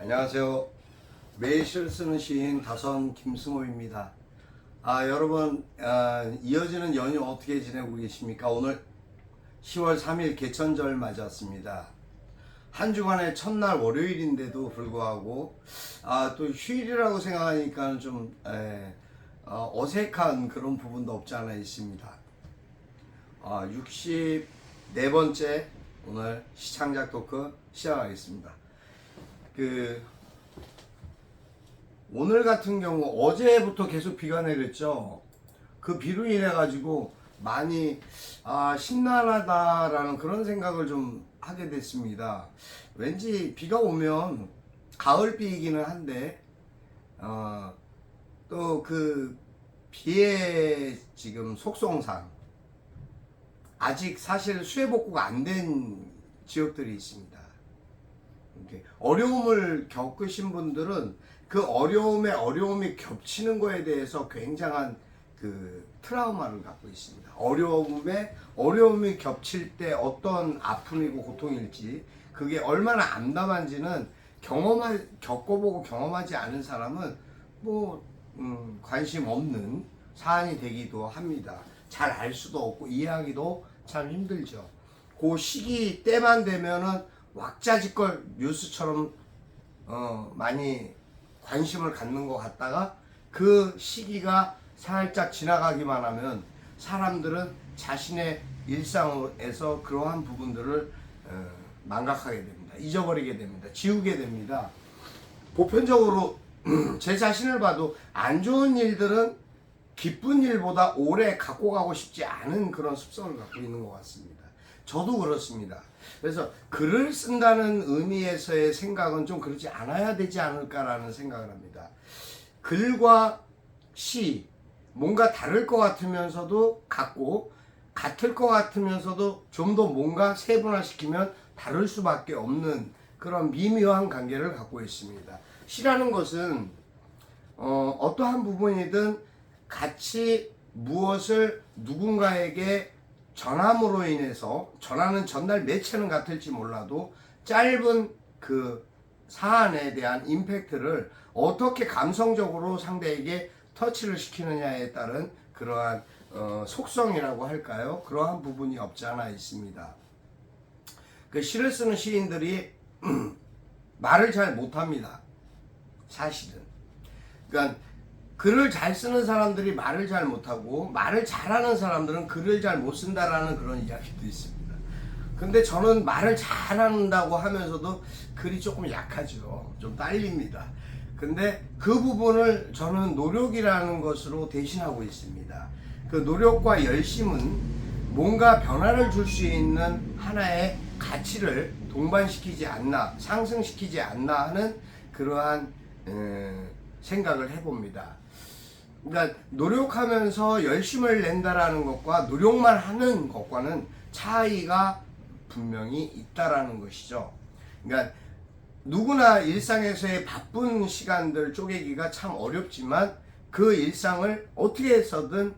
안녕하세요. 매일 시를 쓰는 시인 다선 김승호입니다. 여러분, 이어지는 연휴 어떻게 지내고 계십니까? 오늘 10월 3일 개천절 맞았습니다. 한 주간의 첫날 월요일인데도 불구하고 또 휴일이라고 생각하니까 좀 어색한 그런 부분도 없지 않아 있습니다. 64번째 오늘 시창작 토크 시작하겠습니다. 오늘 같은 경우 어제부터 계속 비가 내렸죠. 그 비로 인해 가지고 많이 심란하다라는 그런 생각을 좀 하게 됐습니다. 왠지 비가 오면 가을비이기는 한데 또 그 비의 지금 속성상 아직 사실 수해 복구가 안 된 지역들이 있습니다. 어려움을 겪으신 분들은 그 어려움이 겹치는 거에 대해서 굉장한 그 트라우마를 갖고 있습니다. 어려움이 겹칠 때 어떤 아픔이고 고통일지 그게 얼마나 암담한지는 겪어보고 경험하지 않은 사람은 관심 없는 사안이 되기도 합니다. 잘 알 수도 없고 이해하기도 참 힘들죠. 그 시기 때만 되면은 왁자지껄 뉴스처럼 많이 관심을 갖는 것 같다가 그 시기가 살짝 지나가기만 하면 사람들은 자신의 일상에서 그러한 부분들을 망각하게 됩니다. 잊어버리게 됩니다. 지우게 됩니다. 보편적으로 제 자신을 봐도 안 좋은 일들은 기쁜 일보다 오래 갖고 가고 싶지 않은 그런 습성을 갖고 있는 것 같습니다. 저도 그렇습니다. 그래서 글을 쓴다는 의미에서의 생각은 좀 그렇지 않아야 되지 않을까라는 생각을 합니다. 글과 시, 뭔가 다를 것 같으면서도 같을 것 같으면서도 좀 더 뭔가 세분화시키면 다를 수밖에 없는 그런 미묘한 관계를 갖고 있습니다. 시라는 것은 어떠한 부분이든 같이 무엇을 누군가에게 전함으로 인해서 전하는 전달 매체는 같을지 몰라도 짧은 그 사안에 대한 임팩트를 어떻게 감성적으로 상대에게 터치를 시키느냐에 따른 그러한 속성이라고 할까요? 그러한 부분이 없지 않아 있습니다. 그 시를 쓰는 시인들이 말을 잘 못합니다. 사실은. 그러니까 글을 잘 쓰는 사람들이 말을 잘 못하고 말을 잘하는 사람들은 글을 잘 못 쓴다라는 그런 이야기도 있습니다. 근데 저는 말을 잘한다고 하면서도 글이 조금 약하죠. 좀 딸립니다. 근데 그 부분을 저는 노력이라는 것으로 대신하고 있습니다. 그 노력과 열심은 뭔가 변화를 줄 수 있는 하나의 가치를 동반시키지 않나, 상승시키지 않나 하는 그러한 생각을 해봅니다. 그러니까 노력하면서 열심을 낸다라는 것과 노력만 하는 것과는 차이가 분명히 있다라는 것이죠. 그러니까 누구나 일상에서의 바쁜 시간들 쪼개기가 참 어렵지만 그 일상을 어떻게 해서든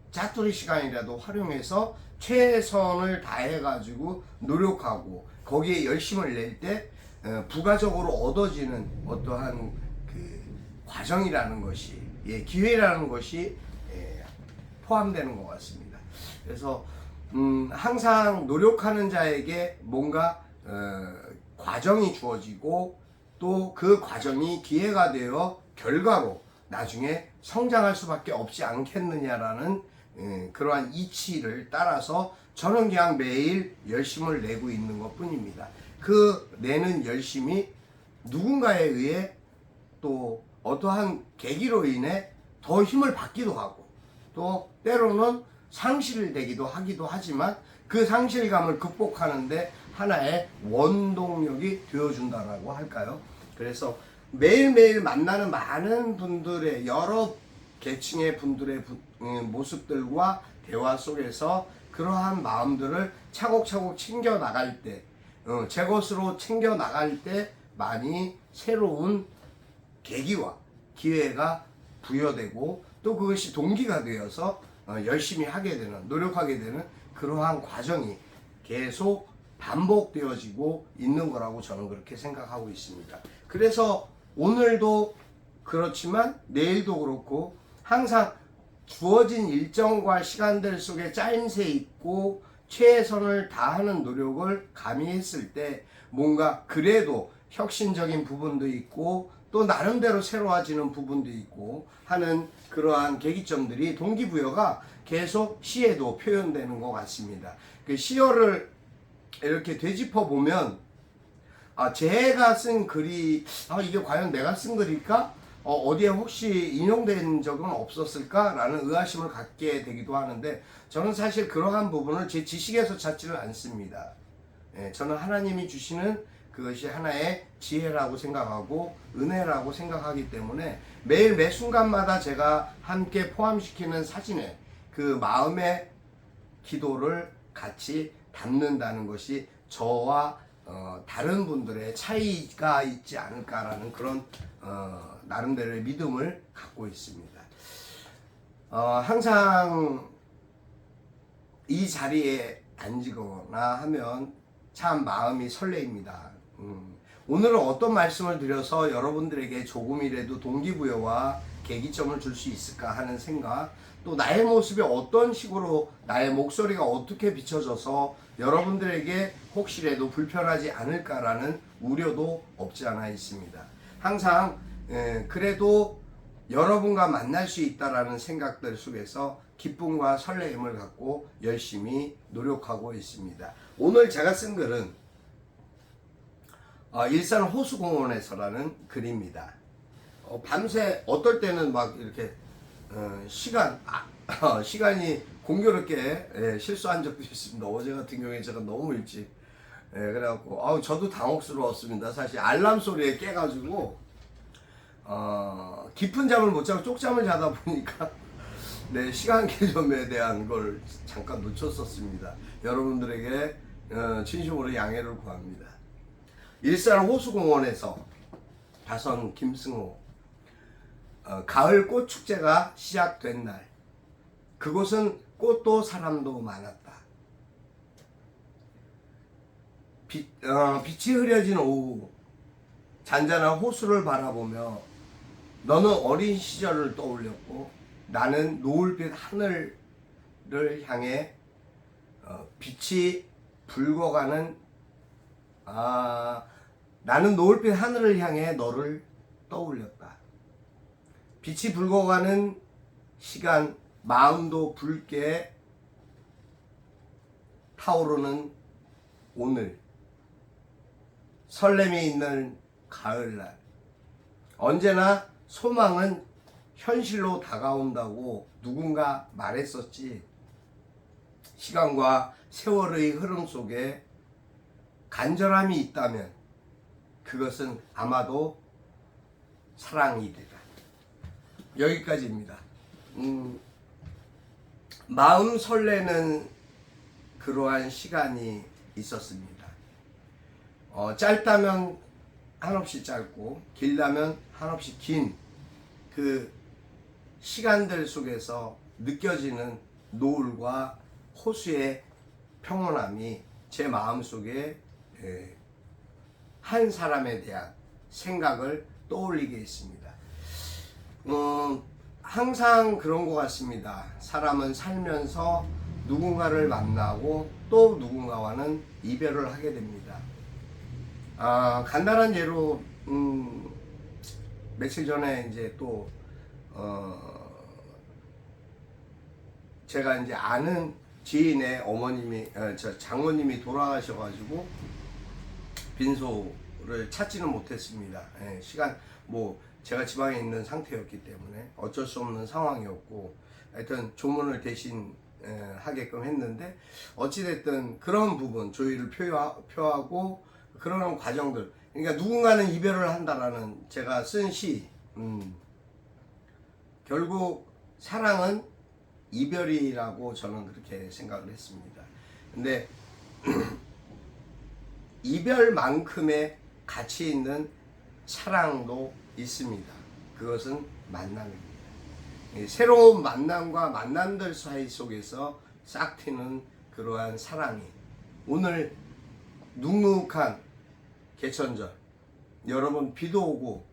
짜투리 시간이라도 활용해서 최선을 다해가지고 노력하고 거기에 열심을 낼 때 부가적으로 얻어지는 어떠한 그 과정이라는 것이 기회라는 것이 포함되는 것 같습니다. 그래서 항상 노력하는 자에게 뭔가 과정이 주어지고 또 그 과정이 기회가 되어 결과로 나중에 성장할 수밖에 없지 않겠느냐라는 그러한 이치를 따라서 저는 그냥 매일 열심을 내고 있는 것 뿐입니다. 그 내는 열심이 누군가에 의해 또 어떠한 계기로 인해 더 힘을 받기도 하고 또 때로는 상실되기도 하기도 하지만 그 상실감을 극복하는데 하나의 원동력이 되어준다라고 할까요? 그래서 매일매일 만나는 많은 분들의 여러 계층의 분들의 모습들과 대화 속에서 그러한 마음들을 차곡차곡 챙겨 나갈 때, 제 것으로 챙겨 나갈 때 많이 새로운 계기와 기회가 부여되고 또 그것이 동기가 되어서 열심히 하게 되는, 노력하게 되는 그러한 과정이 계속 반복되어지고 있는 거라고 저는 그렇게 생각하고 있습니다. 그래서 오늘도 그렇지만 내일도 그렇고 항상 주어진 일정과 시간들 속에 짜임새 있고 최선을 다하는 노력을 감히 했을 때 뭔가 그래도 혁신적인 부분도 있고 또 나름대로 새로워지는 부분도 있고 하는 그러한 계기점들이 동기부여가 계속 시에도 표현되는 것 같습니다. 그 시어를 이렇게 되짚어 보면 제가 쓴 글이 이게 과연 내가 쓴 글일까? 어디에 혹시 인용된 적은 없었을까라는 의아심을 갖게 되기도 하는데 저는 사실 그러한 부분을 제 지식에서 찾지를 않습니다. 저는 하나님이 주시는 그것이 하나의 지혜라고 생각하고 은혜라고 생각하기 때문에 매일 매 순간마다 제가 함께 포함시키는 사진에 그 마음의 기도를 같이 담는다는 것이 저와 다른 분들의 차이가 있지 않을까라는 그런 나름대로의 믿음을 갖고 있습니다. 항상 이 자리에 앉거나 하면 참 마음이 설레입니다. 오늘은 어떤 말씀을 드려서 여러분들에게 조금이라도 동기부여와 계기점을 줄 수 있을까 하는 생각, 또 나의 모습이 어떤 식으로 나의 목소리가 어떻게 비춰져서 여러분들에게 혹시라도 불편하지 않을까라는 우려도 없지 않아 있습니다. 항상 그래도 여러분과 만날 수 있다라는 생각들 속에서 기쁨과 설레임을 갖고 열심히 노력하고 있습니다. 오늘 제가 쓴 글은 일산 호수공원에서라는 글입니다. 밤새 어떨 때는 막 이렇게 시간이 공교롭게 실수한 적도 있습니다. 어제 같은 경우에 제가 너무 일찍 그래갖고 저도 당혹스러웠습니다. 사실 알람 소리에 깨가지고 깊은 잠을 못 자고 쪽잠을 자다 보니까 시간 개념에 대한 걸 잠깐 놓쳤었습니다. 여러분들에게 진심으로 양해를 구합니다. 일산 호수공원에서 다선 김승호 가을 꽃축제가 시작된 날, 그곳은 꽃도 사람도 많았다. 빛이 흐려진 오후, 잔잔한 호수를 바라보며 너는 어린 시절을 떠올렸고 나는 노을빛 하늘을 향해 빛이 붉어가는 나는 노을빛 하늘을 향해 너를 떠올렸다. 빛이 붉어가는 시간, 마음도 붉게 타오르는 오늘, 설렘이 있는 가을날, 언제나 소망은 현실로 다가온다고 누군가 말했었지. 시간과 세월의 흐름 속에 간절함이 있다면 그것은 아마도 사랑이리라. 여기까지입니다. 마음 설레는 그러한 시간이 있었습니다. 짧다면 한없이 짧고 길다면 한없이 긴 그 시간들 속에서 느껴지는 노을과 호수의 평온함이 제 마음속에 한 사람에 대한 생각을 떠올리게 했습니다. 항상 그런 것 같습니다. 사람은 살면서 누군가를 만나고 또 누군가와는 이별을 하게 됩니다. 간단한 예로 며칠 전에 이제 또 제가 이제 아는 지인의 어머님이 장모님이 돌아가셔가지고 빈소를 찾지는 못했습니다. 시간 제가 지방에 있는 상태였기 때문에 어쩔 수 없는 상황이었고 하여튼 조문을 대신 하게끔 했는데 어찌됐든 그런 부분 조의를 표하고 그런 과정들, 그러니까 누군가는 이별을 한다라는 제가 쓴 시, 결국 사랑은 이별이라고 저는 그렇게 생각을 했습니다. 근데 이별만큼의 가치 있는 사랑도 있습니다. 그것은 만남입니다. 새로운 만남과 만남들 사이 속에서 싹 트는 그러한 사랑이 오늘 눅눅한 개천절, 여러분 비도 오고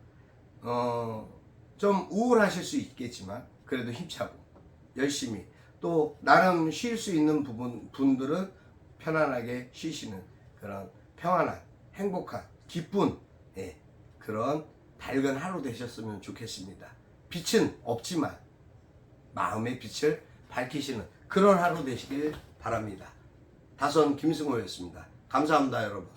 좀 우울하실 수 있겠지만 그래도 힘차고 열심히, 또 나름 쉴 수 있는 분들은 편안하게 쉬시는 그런 평안한, 행복한, 기쁜, 예, 그런 밝은 하루 되셨으면 좋겠습니다. 빛은 없지만 마음의 빛을 밝히시는 그런 하루 되시길 바랍니다. 다선 김승호였습니다. 감사합니다, 여러분.